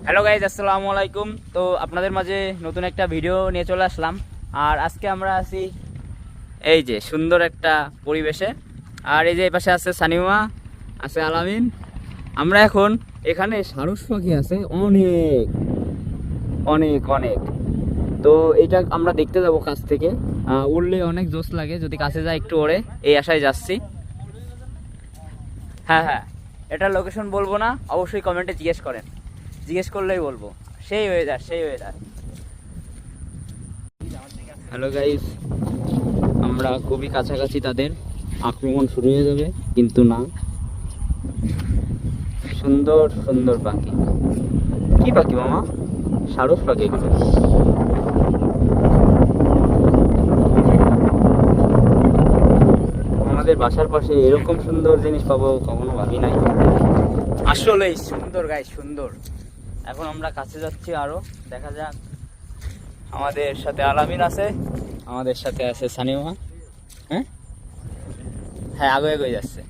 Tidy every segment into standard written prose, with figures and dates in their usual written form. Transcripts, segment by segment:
Hello guys, আসসালামু আলাইকুম। তো আপনাদের মাঝে নতুন একটা ভিডিও নিয়ে চলে আসলাম। আর আজকে আমরা আছি এই যে সুন্দর একটা পরিবেশে। আর এই যে এই পাশে আছে সানিমা, আছে আলামিন। আমরা এখন এখানে সারস পাখি আছে অনেক অনেক অনেক। তো এটা আমরা দেখতে যাব কাছ থেকে। উড়লে অনেক জোশ লাগে, যদি কাছে যায় একটু ওড়ে, এই আশায় যাচ্ছি। হ্যাঁ হ্যাঁ, এটার লোকেশন বলবো না, অবশ্যই কমেন্টে জিজ্ঞেস করেন, জিজ্ঞেস করলেই বলবো। সেই ওয়েদার, সেই ওয়েদার। হ্যালো গাইস, আমরা খুবই কাছাকাছি, তাদের আক্রমণ শুরু হয়ে যাবে কিন্তু না। সুন্দর সুন্দর পাখি। কি পাখি মামা? সারস পাখি এগুলো। আমাদের বাসার পাশে এরকম সুন্দর জিনিস পাবো কখনো ভাবি নাই। আসলেই সুন্দর গাইস, সুন্দর। এখন আমরা কাছে যাচ্ছি, আরো দেখা যাক। আমাদের সাথে আলামিন আছে, আমাদের সাথে আছে সানিমা। হ্যাঁ হ্যাঁ, আগে এগিয়ে যাচ্ছে।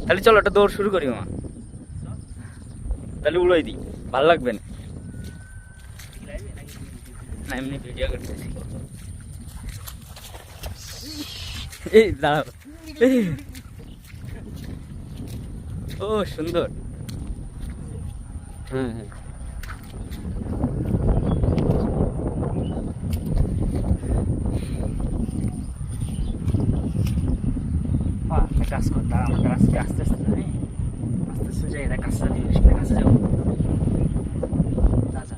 তাহলে চলো একটা দৌড় শুরু করি মামা। তাহলে উড়াই দিই, ভালো লাগবে না? না, এমনি ভিডিও করতেছি। এই দাঁড়াও। ও সুন্দর। হ্যাঁ হ্যাঁ, একটা কাজ কর, তারা আমাদের আজকে আস্তে আস্তে যাই, আস্তে আস্তে যাই, এটা কাজটা দিয়ে সেটা কাছে যাবো। যা যা।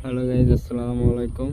হ্যালো গাইজ, আসসালামু আলাইকুম।